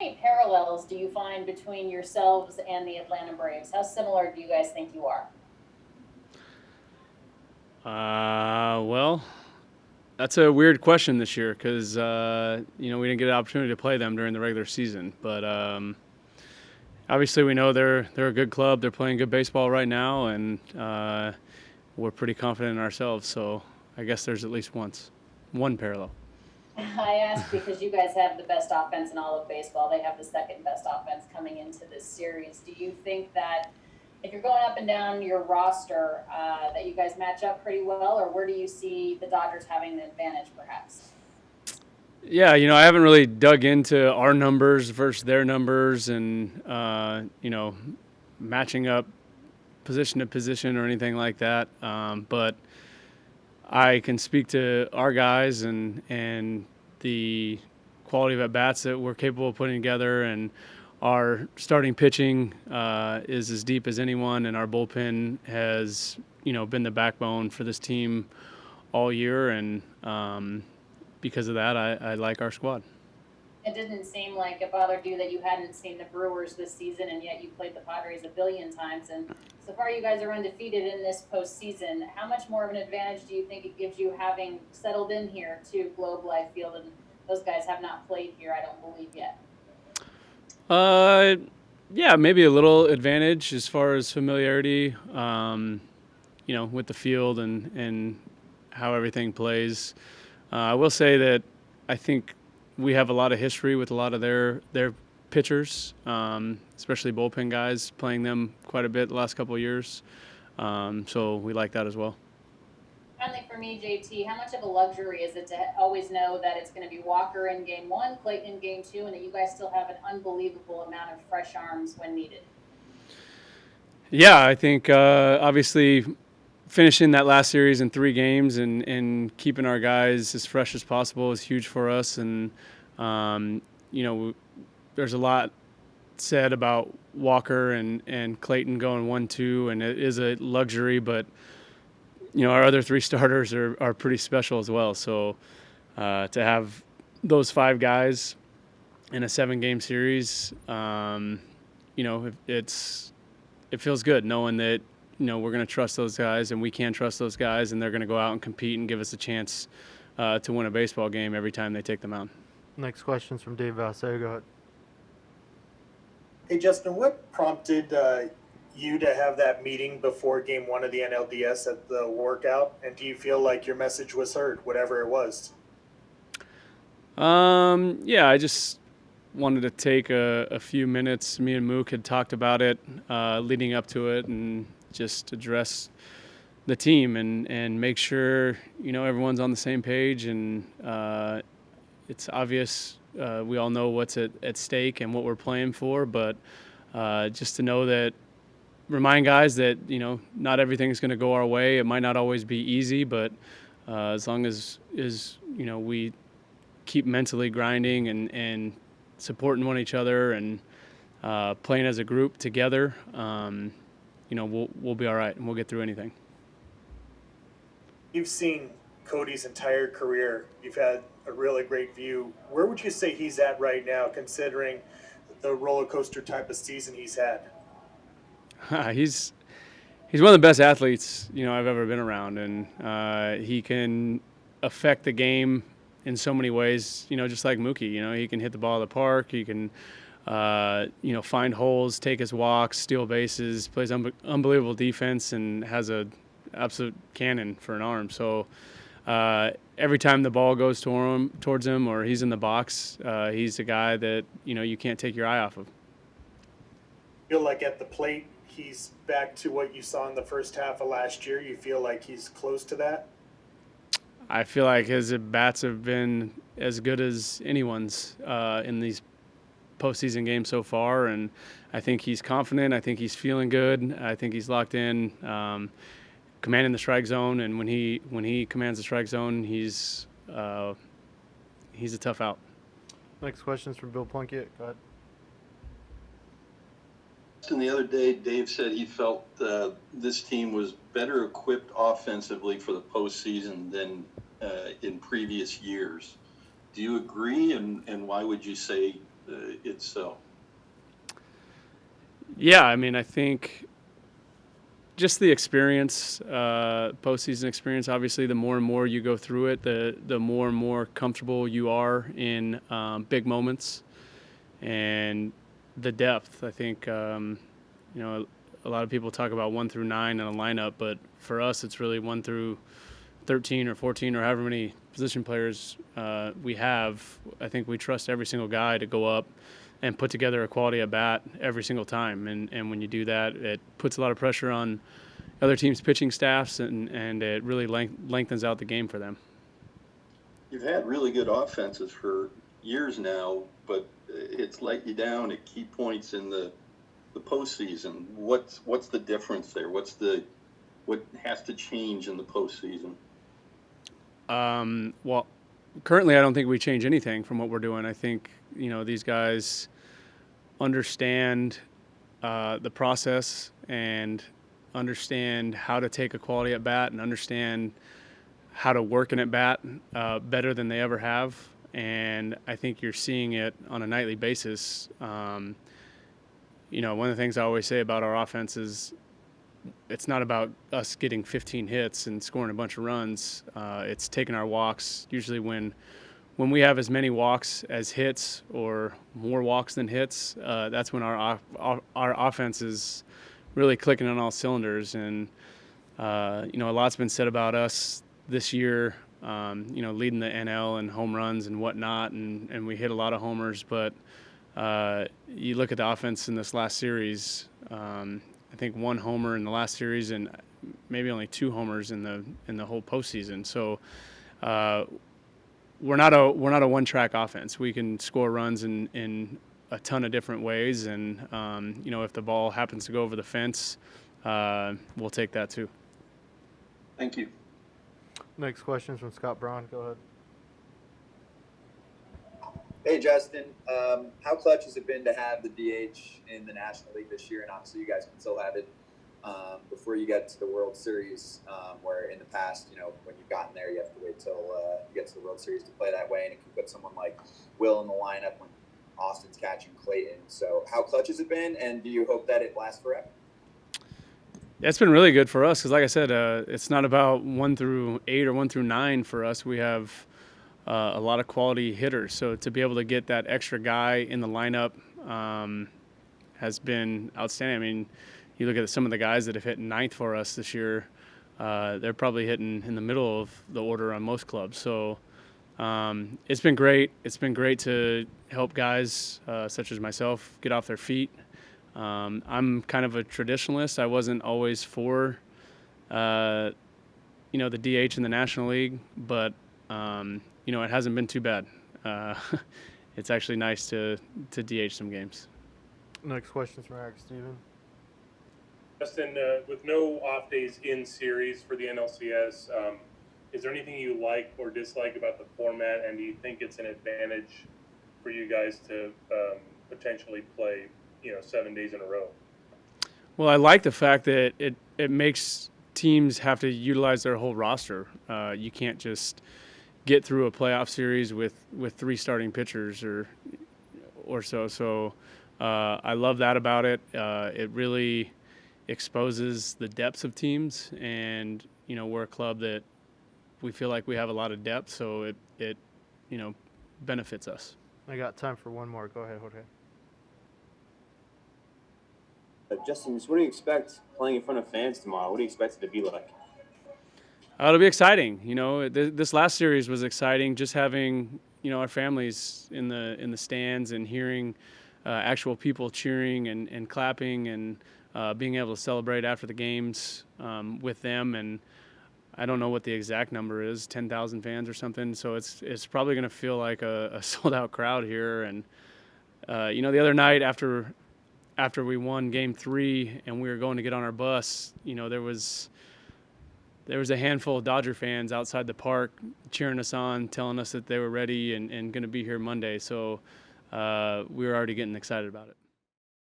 many parallels do you find between yourselves and the Atlanta Braves? How similar do you guys think you are? Well, that's a weird question this year because we didn't get an opportunity to play them during the regular season. But obviously, we know they're a good club. They're playing good baseball right now, and we're pretty confident in ourselves. So I guess there's at least one parallel. I ask because you guys have the best offense in all of baseball. They have the second best offense coming into this series. Do you think that if you're going up and down your roster, that you guys match up pretty well, or where do you see the Dodgers having the advantage, perhaps? Yeah, I haven't really dug into our numbers versus their numbers, and matching up position to position or anything like that. But I can speak to our guys and the quality of at bats that we're capable of putting together, and our starting pitching is as deep as anyone, and our bullpen has been the backbone for this team all year, and because of that, I like our squad. It didn't seem like it bothered you that you hadn't seen the Brewers this season, and yet you played the Padres a billion times. And so far, you guys are undefeated in this postseason. How much more of an advantage do you think it gives you having settled in here to Globe Life Field? And those guys have not played here, I don't believe, yet. Uh, yeah, maybe a little advantage as far as familiarity, with the field and how everything plays. I will say that I think we have a lot of history with a lot of their pitchers, especially bullpen guys, playing them quite a bit the last couple of years. So we like that as well. Finally, for me, JT, how much of a luxury is it to always know that it's going to be Walker in game one, Clayton in game two, and that you guys still have an unbelievable amount of fresh arms when needed? Yeah, I think obviously finishing that last series in 3 games and keeping our guys as fresh as possible is huge for us. And, you know, there's a lot said about Walker and Clayton going 1-2, and it is a luxury, but, our other 3 starters are pretty special as well. So to have those 5 guys in a 7-game series, it feels good knowing that we're going to trust those guys, and we can trust those guys, and they're going to go out and compete and give us a chance to win a baseball game every time they take the mound. Next question's from Dave Valseo. Go ahead. Hey, Justin, what prompted you to have that meeting before game one of the NLDS at the workout? And do you feel like your message was heard, whatever it was? Yeah, I just wanted to take a few minutes. Me and Mook had talked about it leading up to it, and just address the team and make sure everyone's on the same page. And it's obvious we all know what's at stake and what we're playing for, but just to know that, remind guys that not everything's going to go our way. It might not always be easy, but as long as we keep mentally grinding and supporting one each other and playing as a group together, we'll be all right, and we'll get through anything. You've seen Cody's entire career. You've had a really great view. Where would you say he's at right now, considering the roller coaster type of season he's had? He's one of the best athletes I've ever been around, and he can affect the game in so many ways. Just like Mookie, he can hit the ball at the park. He can find holes, take his walks, steal bases, plays unbelievable defense, and has a absolute cannon for an arm. So every time the ball goes towards him, or he's in the box, he's a guy that you can't take your eye off of. Feel like at the plate he's back to what you saw in the first half of last year? You feel like he's close to that? I feel like his at-bats have been as good as anyone's in these postseason games so far, and I think he's confident. I think he's feeling good. I think he's locked in, commanding the strike zone, and when he commands the strike zone, he's a tough out. Next question's from Bill Plunkett. Go ahead. The other day, Dave said he felt this team was better equipped offensively for the postseason than in previous years. Do you agree, and why would you say it's so. Yeah, I mean, I think just the experience, postseason experience. Obviously, the more and more you go through it, the more and more comfortable you are in big moments, and the depth. I think a lot of people talk about 1 through 9 in a lineup, but for us, it's really 1 through 13 or 14 or however many position players we have. I think we trust every single guy to go up and put together a quality at bat every single time. And when you do that, it puts a lot of pressure on other teams' pitching staffs, and it really lengthens out the game for them. You've had really good offenses for years now, but it's let you down at key points in the postseason. What's the difference there? What has to change in the postseason? Well, currently I don't think we change anything from what we're doing. I think, these guys understand the process and understand how to take a quality at bat and understand how to work an at bat better than they ever have. And I think you're seeing it on a nightly basis. One of the things I always say about our offense is it's not about us getting 15 hits and scoring a bunch of runs. It's taking our walks. Usually when we have as many walks as hits or more walks than hits, that's when our offense is really clicking on all cylinders. And, a lot's been said about us this year, leading the NL and home runs and whatnot, and we hit a lot of homers. But you look at the offense in this last series, I think 1 homer in the last series and maybe only 2 homers in the whole postseason. So we're not a one-track offense. We can score runs in a ton of different ways, and if the ball happens to go over the fence, we'll take that too. Thank you. Next question is from Scott Braun. Go ahead. Hey, Justin. How clutch has it been to have the DH in the National League this year? And obviously you guys can still have it before you get to the World Series, where in the past, when you've gotten there, you have to wait till you get to the World Series to play that way. And it can put someone like Will in the lineup when Austin's catching Clayton. So how clutch has it been, and do you hope that it lasts forever? Yeah, it's been really good for us because, like I said, it's not about 1 through 8 or 1 through 9 for us. We have a lot of quality hitters. So to be able to get that extra guy in the lineup has been outstanding. I mean, you look at some of the guys that have hit 9th for us this year, they're probably hitting in the middle of the order on most clubs. So it's been great. It's been great to help guys such as myself get off their feet. I'm kind of a traditionalist. I wasn't always for, the DH in the National League, but it hasn't been too bad. It's actually nice to DH some games. Next question is from Eric Steven. Justin, with no off days in series for the NLCS, is there anything you like or dislike about the format, and do you think it's an advantage for you guys to potentially play 7 days in a row? Well, I like the fact that it makes teams have to utilize their whole roster. You can't just get through a playoff series with 3 starting pitchers or so. So I love that about it. It really exposes the depths of teams, and we're a club that we feel like we have a lot of depth, so it benefits us. I got time for one more. Go ahead, Jorge. Justin, what do you expect playing in front of fans tomorrow? What do you expect it to be like? It'll be exciting. This last series was exciting. Just having our families in the stands and hearing actual people cheering and clapping and being able to celebrate after the games with them. And I don't know what the exact number is, 10,000 fans or something. So it's probably going to feel like a sold out crowd here. And the other night after we won Game 3 and we were going to get on our bus, there was a handful of Dodger fans outside the park cheering us on, telling us that they were ready and going to be here Monday. So we were already getting excited about it.